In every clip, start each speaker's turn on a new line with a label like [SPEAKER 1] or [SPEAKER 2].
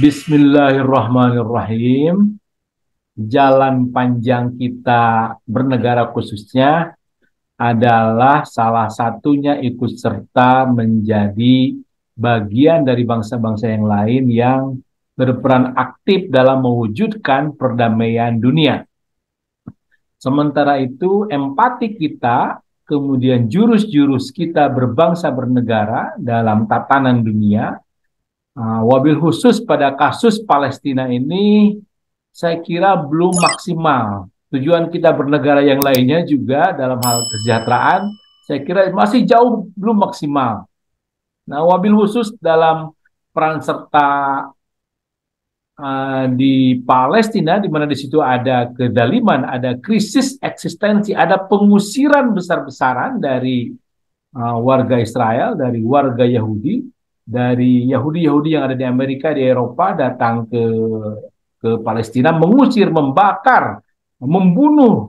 [SPEAKER 1] Bismillahirrahmanirrahim. Jalan panjang kita bernegara khususnya adalah salah satunya ikut serta menjadi bagian dari bangsa-bangsa yang lain yang berperan aktif dalam mewujudkan perdamaian dunia. Sementara itu, empati kita, kemudian jurus-jurus kita berbangsa bernegara dalam tatanan dunia, wabil khusus pada kasus Palestina ini, saya kira belum maksimal. Tujuan kita bernegara yang lainnya juga dalam hal kesejahteraan, saya kira masih jauh belum maksimal. Nah, wabil khusus dalam peran serta di Palestina, di mana di situ ada kedaliman, ada krisis eksistensi, ada pengusiran besar-besaran dari warga Israel, dari warga Yahudi, dari Yahudi-Yahudi yang ada di Amerika, di Eropa, datang ke Palestina, mengusir, membakar, membunuh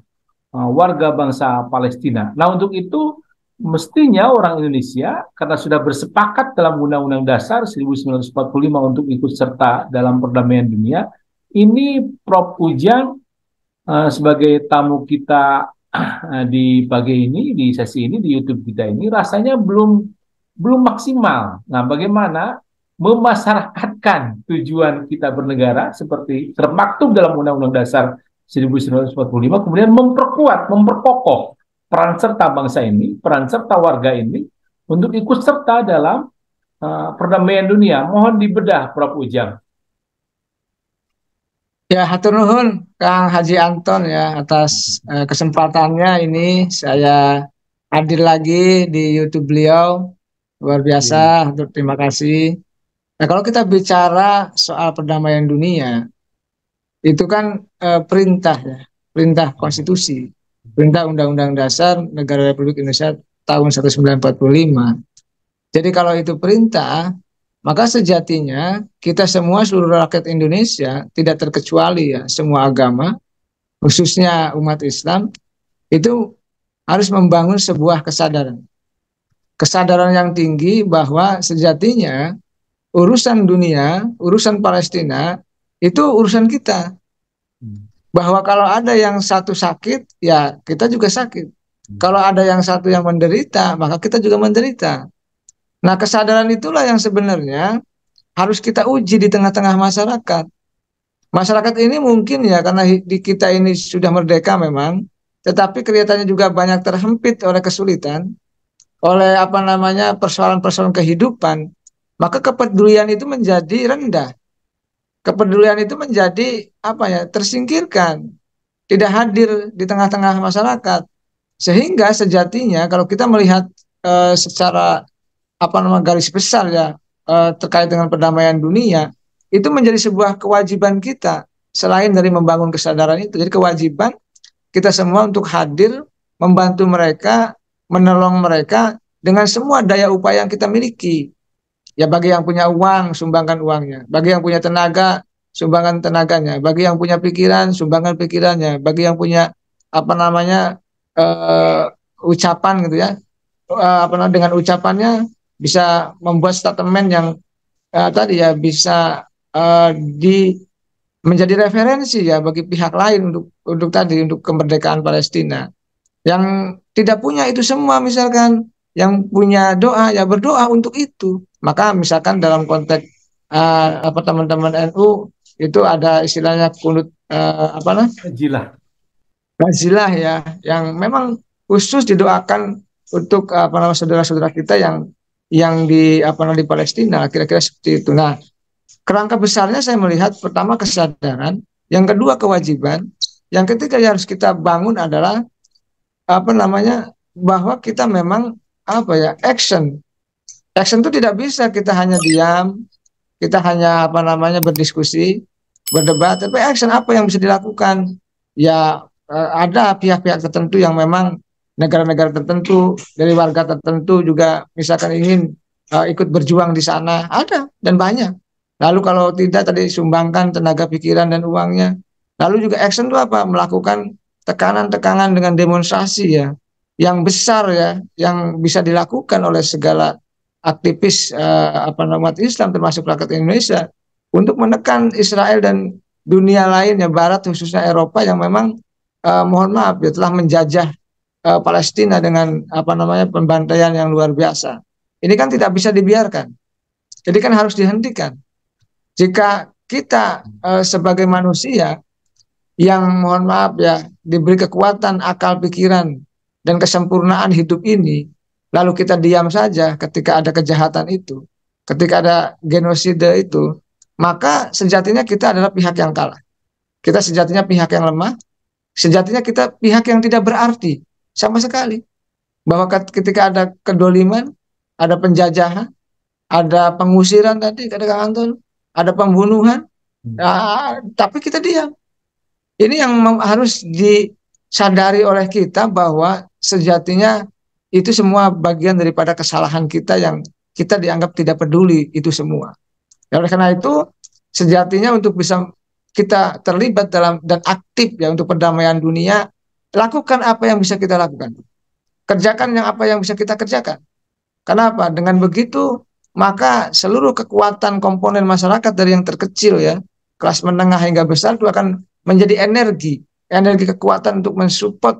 [SPEAKER 1] warga bangsa Palestina. Nah, untuk itu mestinya orang Indonesia, karena sudah bersepakat dalam Undang-Undang Dasar 1945 untuk ikut serta dalam perdamaian dunia, ini Prof. Ujang sebagai tamu kita di pagi ini, di sesi ini, di YouTube kita ini, rasanya belum maksimal. Nah, bagaimana memasyarakatkan tujuan kita bernegara seperti termaktub dalam Undang-Undang Dasar 1945, kemudian memperkokoh peran serta bangsa ini, peran serta warga ini untuk ikut serta dalam perdamaian dunia. Mohon dibedah, Prof. Ujang.
[SPEAKER 2] Ya, hatur nuhun Kang Haji Anton ya atas kesempatannya ini saya hadir lagi di YouTube beliau. Luar biasa, hatur terima kasih. Nah, kalau kita bicara soal perdamaian dunia, itu kan perintah ya, perintah konstitusi, perintah Undang-Undang Dasar Negara Republik Indonesia tahun 1945. Jadi kalau itu perintah, maka sejatinya kita semua seluruh rakyat Indonesia tidak terkecuali ya semua agama, khususnya umat Islam itu harus membangun sebuah kesadaran. Kesadaran yang tinggi bahwa sejatinya urusan dunia, urusan Palestina itu urusan kita. Bahwa kalau ada yang satu sakit, ya kita juga sakit. Kalau ada yang satu yang menderita, maka kita juga menderita. Nah, kesadaran itulah yang sebenarnya harus kita uji di tengah-tengah masyarakat. Masyarakat ini mungkin ya karena di kita ini sudah merdeka memang, tetapi kelihatannya juga banyak terhempit oleh kesulitan, oleh apa namanya persoalan-persoalan kehidupan, maka kepedulian itu menjadi rendah. Kepedulian itu menjadi apa ya tersingkirkan, tidak hadir di tengah-tengah masyarakat. Sehingga sejatinya kalau kita melihat secara apa nama garis besar ya terkait dengan perdamaian dunia itu menjadi sebuah kewajiban kita selain dari membangun kesadaran itu. Jadi kewajiban kita semua untuk hadir membantu mereka, menolong mereka dengan semua daya upaya yang kita miliki. Ya bagi yang punya uang, sumbangkan uangnya. Bagi yang punya tenaga, sumbangkan tenaganya. Bagi yang punya pikiran, sumbangkan pikirannya. Bagi yang punya apa namanya ucapan gitu ya, apa namanya dengan ucapannya bisa membuat statement yang tadi ya bisa di menjadi referensi ya bagi pihak lain untuk kemerdekaan Palestina. Yang tidak punya itu semua misalkan yang punya doa ya berdoa untuk itu. Maka misalkan dalam konteks apa teman-teman NU itu ada istilahnya kunut apa namanya? Nazilah ya yang memang khusus didoakan untuk apa namanya saudara-saudara kita yang di apa namanya di Palestina kira-kira seperti itu. Nah, kerangka besarnya saya melihat pertama kesadaran, yang kedua kewajiban, yang ketiga yang harus kita bangun adalah apa namanya bahwa kita memang apa ya action itu tidak bisa kita hanya diam, kita hanya apa namanya berdiskusi, berdebat, tapi action apa yang bisa dilakukan ya ada pihak-pihak tertentu yang memang negara-negara tertentu dari warga tertentu juga misalkan ingin ikut berjuang di sana ada dan banyak. Lalu kalau tidak tadi sumbangkan tenaga pikiran dan uangnya. Lalu juga action itu apa? Melakukan tekanan-tekanan dengan demonstrasi ya yang besar ya yang bisa dilakukan oleh segala aktivis apa namanya Islam termasuk rakyat Indonesia untuk menekan Israel dan dunia lainnya Barat khususnya Eropa yang memang mohon maaf ya telah menjajah Palestina dengan apa namanya pembantaian yang luar biasa. Ini kan tidak bisa dibiarkan. Jadi kan harus dihentikan. Jika kita sebagai manusia yang mohon maaf ya diberi kekuatan akal pikiran dan kesempurnaan hidup ini, lalu kita diam saja ketika ada kejahatan itu, ketika ada genosida itu, maka sejatinya kita adalah pihak yang kalah. Kita sejatinya pihak yang lemah, sejatinya kita pihak yang tidak berarti sama sekali. Bahwa ketika ada kedoliman, ada penjajahan, ada pengusiran tadi kata Kang Anton, ada pembunuhan, tapi kita diam. Ini yang harus disadari oleh kita bahwa sejatinya itu semua bagian daripada kesalahan kita yang kita dianggap tidak peduli itu semua. Oleh karena itu sejatinya untuk bisa kita terlibat dalam dan aktif ya untuk perdamaian dunia, lakukan apa yang bisa kita lakukan. Kerjakan yang apa yang bisa kita kerjakan. Kenapa? Dengan begitu maka seluruh kekuatan komponen masyarakat dari yang terkecil ya, kelas menengah hingga besar itu akan menjadi energi kekuatan untuk mensupport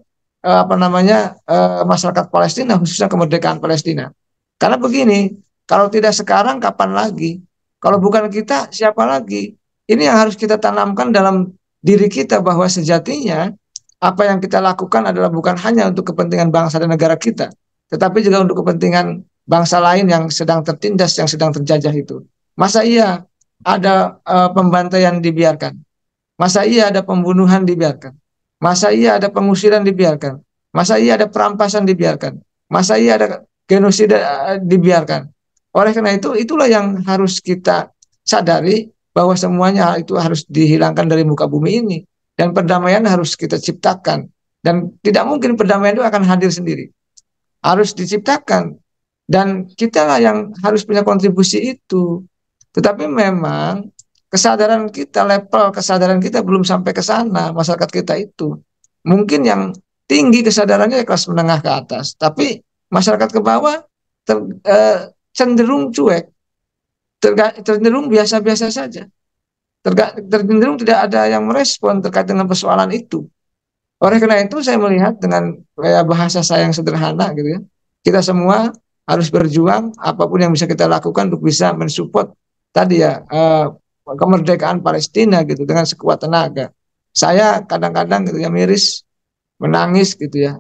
[SPEAKER 2] masyarakat Palestina khususnya kemerdekaan Palestina. Karena begini, kalau tidak sekarang kapan lagi? Kalau bukan kita siapa lagi? Ini yang harus kita tanamkan dalam diri kita bahwa sejatinya apa yang kita lakukan adalah bukan hanya untuk kepentingan bangsa dan negara kita, tetapi juga untuk kepentingan bangsa lain yang sedang tertindas, yang sedang terjajah itu. Masa iya ada pembantaian dibiarkan? Masa iya ada pembunuhan dibiarkan? Masa iya ada pengusiran dibiarkan? Masa iya ada perampasan dibiarkan? Masa iya ada genosida dibiarkan? Oleh karena itu, itulah yang harus kita sadari bahwa semuanya itu harus dihilangkan dari muka bumi ini. Dan perdamaian harus kita ciptakan. Dan tidak mungkin perdamaian itu akan hadir sendiri. Harus diciptakan. Dan kita lah yang harus punya kontribusi itu. Tetapi memang level kesadaran kita belum sampai ke sana, masyarakat kita itu. Mungkin yang tinggi kesadarannya kelas menengah ke atas, tapi masyarakat ke bawah cenderung cuek, cenderung biasa-biasa saja, cenderung tidak ada yang merespon terkait dengan persoalan itu. Oleh karena itu saya melihat dengan bahasa saya yang sederhana gitu ya, kita semua harus berjuang apapun yang bisa kita lakukan untuk bisa mensupport tadi ya kemerdekaan Palestina gitu dengan sekuat tenaga. Saya kadang-kadang gitu ya miris, menangis gitu ya.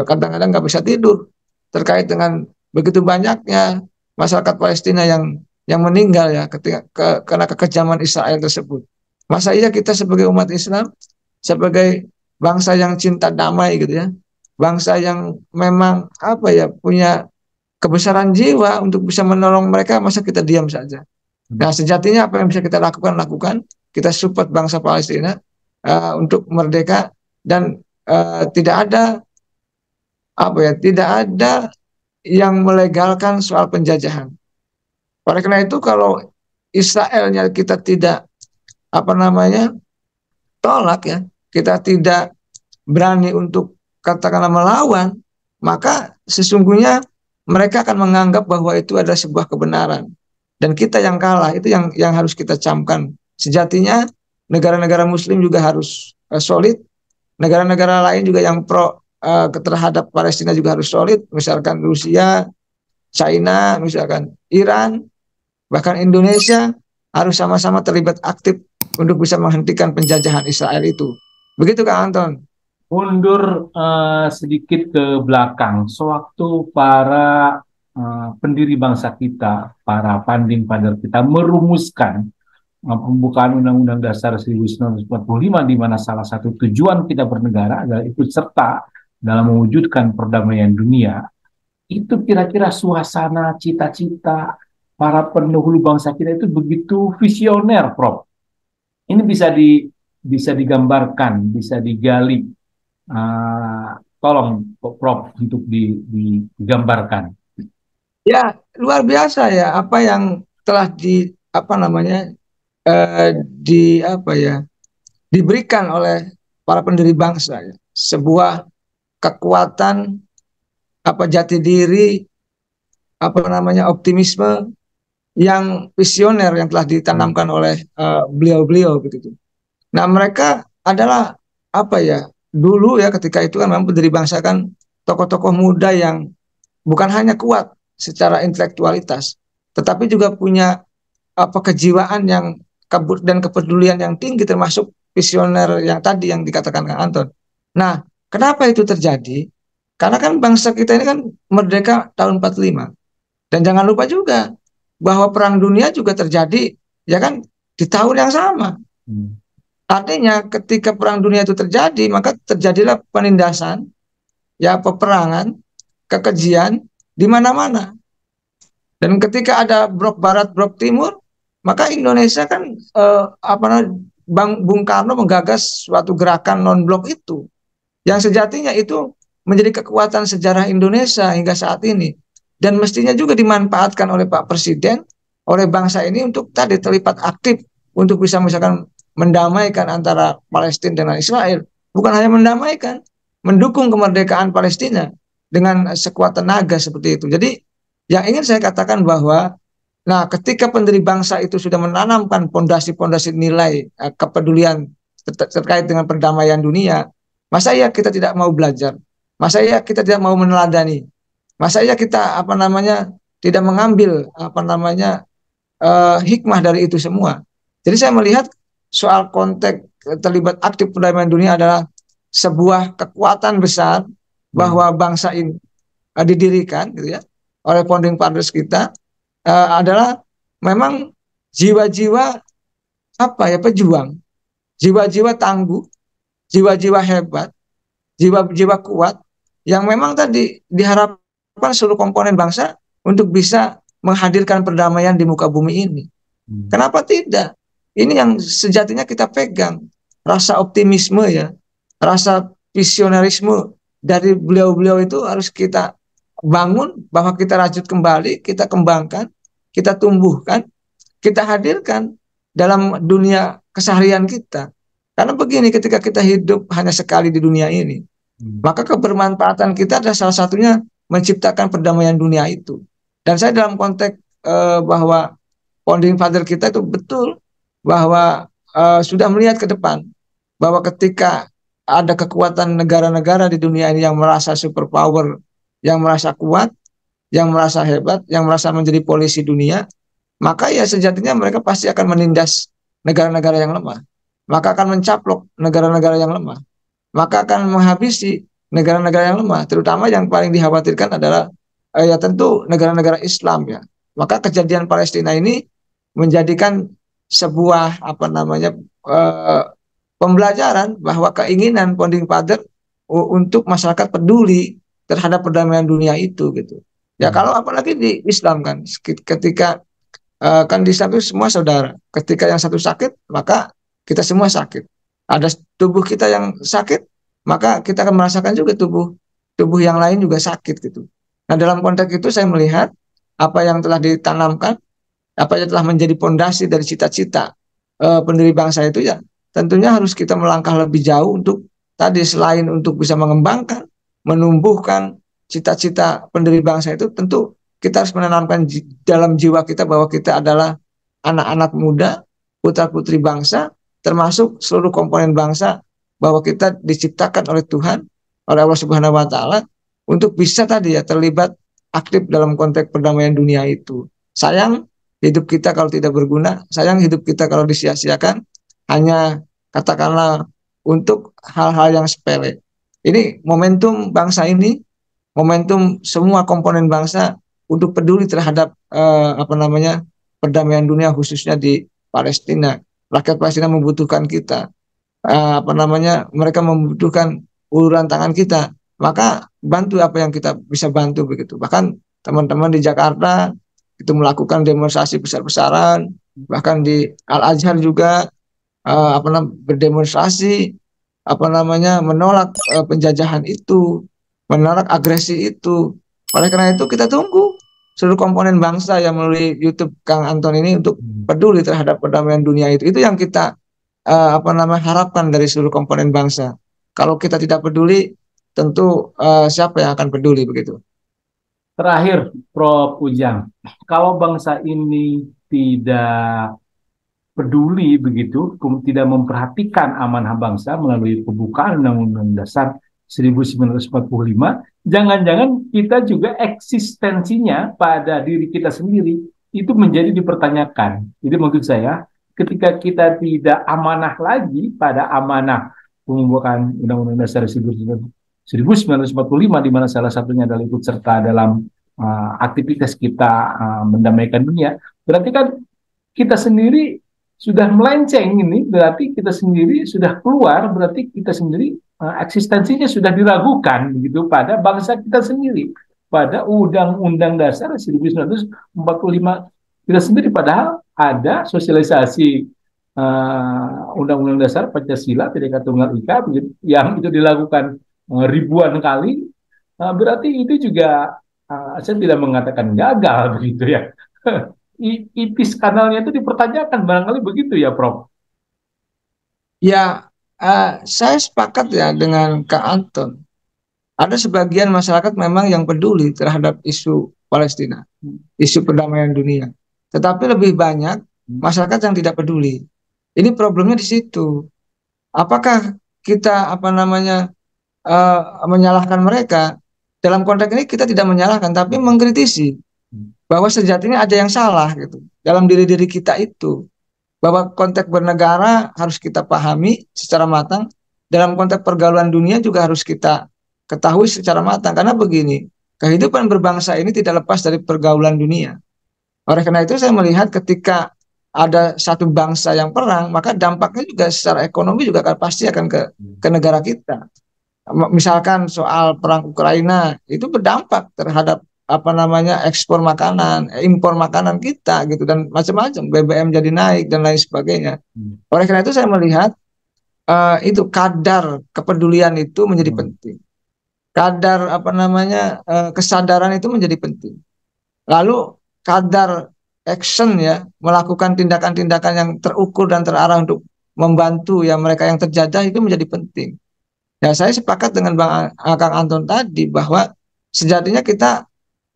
[SPEAKER 2] Kadang-kadang nggak bisa tidur terkait dengan begitu banyaknya masyarakat Palestina yang meninggal ya ketika karena kekejaman Israel tersebut. Masa iya kita sebagai umat Islam, sebagai bangsa yang cinta damai gitu ya, bangsa yang memang apa ya punya kebesaran jiwa untuk bisa menolong mereka, masa kita diam saja? Nah, sejatinya apa yang bisa kita lakukan, kita support bangsa Palestina untuk merdeka dan tidak ada tidak ada yang melegalkan soal penjajahan. Oleh karena itu kalau Israelnya kita tidak tolak ya, kita tidak berani untuk katakanlah melawan, maka sesungguhnya mereka akan menganggap bahwa itu adalah sebuah kebenaran. Dan kita yang kalah, itu yang harus kita camkan. Sejatinya negara-negara muslim juga harus solid, negara-negara lain juga yang pro terhadap Palestina juga harus solid, misalkan Rusia, China, misalkan Iran, bahkan Indonesia harus sama-sama terlibat aktif untuk bisa menghentikan penjajahan Israel itu. Begitu Kak Anton.
[SPEAKER 1] Mundur sedikit ke belakang, sewaktu para pendiri bangsa kita, para founding father kita merumuskan pembukaan Undang-Undang Dasar 1945, di mana salah satu tujuan kita bernegara adalah ikut serta dalam mewujudkan perdamaian dunia. Itu kira-kira suasana cita-cita para pendahulu bangsa kita itu begitu visioner, Prof. Ini bisa digambarkan, bisa digali. Tolong Prof untuk digambarkan.
[SPEAKER 2] Ya, luar biasa ya apa yang telah diberikan oleh para pendiri bangsa ya. Sebuah kekuatan jati diri optimisme yang visioner yang telah ditanamkan oleh beliau-beliau begitu. Nah, mereka adalah apa ya? Dulu ya ketika itu kan memang pendiri bangsa kan tokoh-tokoh muda yang bukan hanya kuat secara intelektualitas, tetapi juga punya apa kejiwaan yang dan kepedulian yang tinggi termasuk visioner yang tadi yang dikatakan Kang Anton. Nah, kenapa itu terjadi? Karena kan bangsa kita ini kan merdeka tahun 45. Dan jangan lupa juga bahwa perang dunia juga terjadi ya kan di tahun yang sama.
[SPEAKER 1] Hmm.
[SPEAKER 2] Artinya ketika perang dunia itu terjadi, maka terjadilah penindasan, ya peperangan, kekejian di mana-mana. Dan ketika ada blok barat, blok timur, maka Indonesia kan Bung Karno menggagas suatu gerakan non blok itu, yang sejatinya itu menjadi kekuatan sejarah Indonesia hingga saat ini, dan mestinya juga dimanfaatkan oleh Pak Presiden, oleh bangsa ini untuk tadi terlibat aktif untuk bisa misalkan mendamaikan antara Palestina dengan Israel, bukan hanya mendamaikan, mendukung kemerdekaan Palestina dengan sekuat tenaga seperti itu. Jadi yang ingin saya katakan bahwa, nah, ketika pendiri bangsa itu sudah menanamkan pondasi-pondasi nilai kepedulian terkait dengan perdamaian dunia, masa ya kita tidak mau belajar? Masa ya kita tidak mau meneladani? Masa ya kita apa namanya tidak mengambil apa namanya hikmah dari itu semua? Jadi saya melihat soal konteks terlibat aktif perdamaian dunia adalah sebuah kekuatan besar bahwa bangsa ini didirikan gitu ya oleh founding fathers kita, adalah memang jiwa-jiwa apa ya pejuang, jiwa-jiwa tangguh, jiwa-jiwa hebat, jiwa-jiwa kuat yang memang tadi diharapkan seluruh komponen bangsa untuk bisa menghadirkan perdamaian di muka bumi ini. Kenapa tidak? Ini yang sejatinya kita pegang, rasa optimisme ya, rasa visionarisme dari beliau-beliau itu harus kita bangun, bahwa kita rajut kembali, kita kembangkan, kita tumbuhkan, kita hadirkan dalam dunia keseharian kita. Karena begini, ketika kita hidup hanya sekali di dunia ini, maka kebermanfaatan kita adalah salah satunya menciptakan perdamaian dunia itu. Dan saya dalam konteks bahwa founding father kita itu betul bahwa sudah melihat ke depan, bahwa ketika ada kekuatan negara-negara di dunia ini yang merasa superpower, yang merasa kuat, yang merasa hebat, yang merasa menjadi polisi dunia, maka ya sejatinya mereka pasti akan menindas negara-negara yang lemah, maka akan mencaplok negara-negara yang lemah, maka akan menghabisi negara-negara yang lemah, terutama yang paling dikhawatirkan adalah ya tentu negara-negara Islam ya. Maka kejadian Palestina ini menjadikan sebuah apa namanya pembelajaran bahwa keinginan founding father untuk masyarakat peduli terhadap perdamaian dunia itu gitu. Ya kalau apalagi di Islam kan, ketika kan di Islam itu semua saudara. Ketika yang satu sakit, maka kita semua sakit. Ada tubuh kita yang sakit, maka kita akan merasakan juga tubuh yang lain juga sakit gitu. Nah dalam konteks itu saya melihat apa yang telah ditanamkan, apa yang telah menjadi pondasi dari cita-cita pendiri bangsa itu ya tentunya harus kita melangkah lebih jauh untuk tadi selain untuk bisa mengembangkan, menumbuhkan cita-cita pendiri bangsa itu, tentu kita harus menanamkan dalam jiwa kita bahwa kita adalah anak-anak muda, putra-putri bangsa, termasuk seluruh komponen bangsa, bahwa kita diciptakan oleh Tuhan, oleh Allah Subhanahu wa Ta'ala, untuk bisa tadi ya terlibat aktif dalam konteks perdamaian dunia itu. Sayang hidup kita kalau tidak berguna, sayang hidup kita kalau disia-siakan, hanya katakanlah untuk hal-hal yang sepele. Ini momentum bangsa ini, momentum semua komponen bangsa untuk peduli terhadap apa namanya perdamaian dunia, khususnya di Palestina. Rakyat Palestina membutuhkan kita, apa namanya mereka membutuhkan uluran tangan kita. Maka bantu apa yang kita bisa bantu begitu. Bahkan teman-teman di Jakarta itu melakukan demonstrasi besar-besaran, bahkan di Al Azhar juga apa namanya berdemonstrasi, apa namanya menolak penjajahan itu, menolak agresi itu. Oleh karena itu kita tunggu seluruh komponen bangsa yang melalui YouTube Kang Anton ini untuk peduli terhadap perdamaian dunia itu. Itu yang kita apa namanya harapkan dari seluruh komponen bangsa. Kalau kita tidak peduli, tentu siapa yang akan peduli begitu?
[SPEAKER 1] Terakhir, Prof. Ujang, kalau bangsa ini tidak peduli begitu, tidak memperhatikan amanah bangsa melalui pembukaan Undang-Undang Dasar 1945, jangan-jangan kita juga eksistensinya pada diri kita sendiri itu menjadi dipertanyakan. Jadi maksud saya, ketika kita tidak amanah lagi pada amanah pembukaan Undang-Undang Dasar 1945, di mana salah satunya adalah ikut serta dalam aktivitas kita mendamaikan dunia, berarti kan kita sendiri sudah melenceng ini, berarti kita sendiri sudah keluar, berarti kita sendiri eksistensinya sudah diragukan begitu pada bangsa kita sendiri, pada Undang-Undang Dasar 1945 kita sendiri, padahal ada sosialisasi Undang-Undang Dasar Pancasila Bhinneka Tunggal Ika begitu, yang itu dilakukan ribuan kali, berarti itu juga saya tidak mengatakan gagal begitu ya. IPIS kanalnya itu dipertanyakan, barangkali begitu ya, Prof.
[SPEAKER 2] Ya, saya sepakat ya dengan Kak Anton. Ada sebagian masyarakat memang yang peduli terhadap isu Palestina, isu perdamaian dunia. Tetapi lebih banyak masyarakat yang tidak peduli. Ini problemnya di situ. Apakah kita menyalahkan mereka? Dalam konteks ini kita tidak menyalahkan, tapi mengkritisi bahwa sejatinya ada yang salah gitu dalam diri-diri kita itu. Bahwa konteks bernegara harus kita pahami secara matang, dalam konteks pergaulan dunia juga harus kita ketahui secara matang. Karena begini, kehidupan berbangsa ini tidak lepas dari pergaulan dunia. Oleh karena itu saya melihat ketika ada satu bangsa yang perang, maka dampaknya juga secara ekonomi juga pasti akan ke negara kita. Misalkan soal perang Ukraina itu berdampak terhadap ekspor makanan, impor makanan kita gitu, dan macam-macam, BBM jadi naik dan lain sebagainya. Oleh karena itu saya melihat itu kadar kepedulian itu menjadi penting, kadar kesadaran itu menjadi penting, lalu kadar action ya, melakukan tindakan-tindakan yang terukur dan terarah untuk membantu ya mereka yang terjajah itu menjadi penting. Ya, saya sepakat dengan Kang Anton tadi bahwa sejatinya kita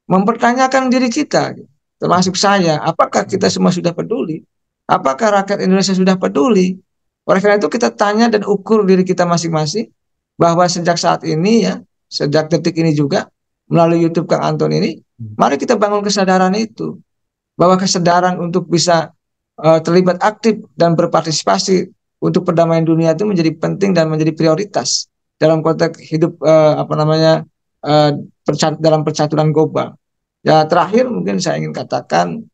[SPEAKER 2] mempertanyakan diri kita, termasuk saya, apakah kita semua sudah peduli? Apakah rakyat Indonesia sudah peduli? Oleh karena itu kita tanya dan ukur diri kita masing-masing, bahwa sejak saat ini ya, sejak detik ini juga, melalui YouTube Kang Anton ini, mari kita bangun kesadaran itu, bahwa kesadaran untuk bisa terlibat aktif dan berpartisipasi untuk perdamaian dunia itu menjadi penting dan menjadi prioritas dalam konteks hidup dalam percaturan global. Ya, terakhir mungkin saya ingin katakan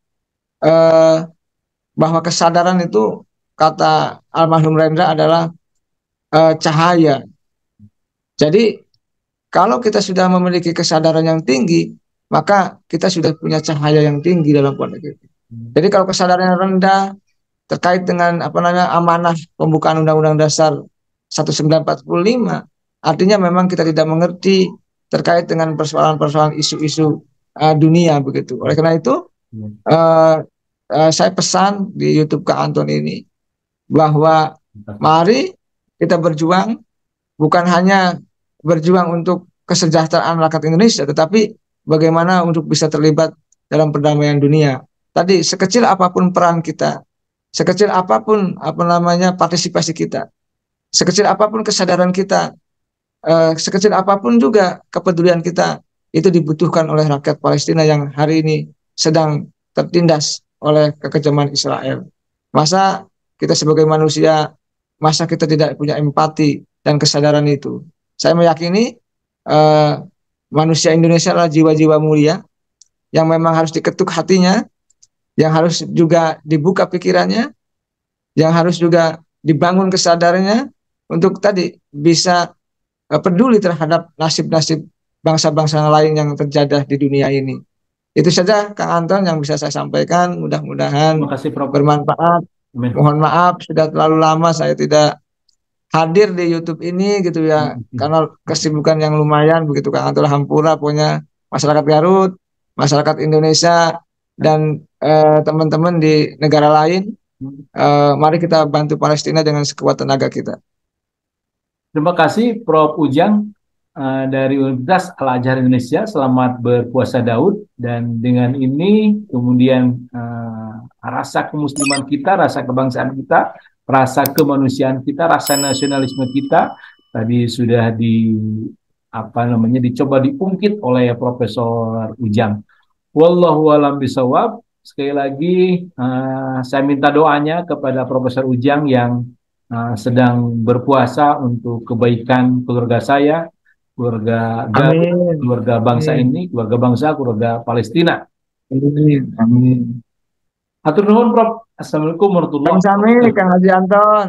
[SPEAKER 2] bahwa kesadaran itu, kata almarhum Rendra, adalah cahaya. Jadi kalau kita sudah memiliki kesadaran yang tinggi, maka kita sudah punya cahaya yang tinggi dalam konteks itu. Jadi kalau kesadarannya rendah terkait dengan amanah pembukaan Undang-Undang Dasar 1945, artinya memang kita tidak mengerti terkait dengan persoalan-persoalan isu-isu dunia begitu. Oleh karena itu saya pesan di YouTube Kak Anton ini bahwa mari kita berjuang, bukan hanya berjuang untuk kesejahteraan rakyat Indonesia, tetapi bagaimana untuk bisa terlibat dalam perdamaian dunia. Tadi sekecil apapun peran kita, sekecil apapun partisipasi kita, sekecil apapun kesadaran kita, sekecil apapun juga kepedulian kita, itu dibutuhkan oleh rakyat Palestina yang hari ini sedang tertindas oleh kekejaman Israel. Masa kita sebagai manusia, masa kita tidak punya empati dan kesadaran itu? Saya meyakini manusia Indonesia adalah jiwa-jiwa mulia yang memang harus diketuk hatinya, yang harus juga dibuka pikirannya, yang harus juga dibangun kesadarannya untuk tadi bisa peduli terhadap nasib-nasib bangsa-bangsa lain yang terjadi di dunia ini. Itu saja Kang Anton yang bisa saya sampaikan. Mudah-mudahan bermanfaat. Mohon maaf sudah terlalu lama saya tidak hadir di YouTube ini gitu ya, karena kesibukan yang lumayan begitu Kang Anton. Hampura pokoknya masyarakat Garut, masyarakat Indonesia, dan teman-teman di negara lain, mari kita bantu Palestina dengan sekuat tenaga kita.
[SPEAKER 1] Terima kasih Prof. Ujang. dari Universitas Al-Azhar Indonesia. Selamat berpuasa Daud. Dan dengan ini kemudian rasa kemusliman kita, rasa kebangsaan kita, rasa kemanusiaan kita, rasa nasionalisme kita tadi sudah dicoba diungkit oleh Profesor Ujang. Wallahu alam bisawab. Sekali lagi saya minta doanya kepada Profesor Ujang yang sedang berpuasa untuk kebaikan keluarga saya, keluarga Garut,
[SPEAKER 2] Amin.
[SPEAKER 1] keluarga bangsa
[SPEAKER 2] Amin.
[SPEAKER 1] ini, keluarga bangsa, keluarga Palestina.
[SPEAKER 2] Amin. Amin.
[SPEAKER 1] Hatur nuhun, Prof. Assalamualaikum warahmatullahi
[SPEAKER 2] Sami-sami,
[SPEAKER 1] wabarakatuh.
[SPEAKER 2] Kang Haji Anton.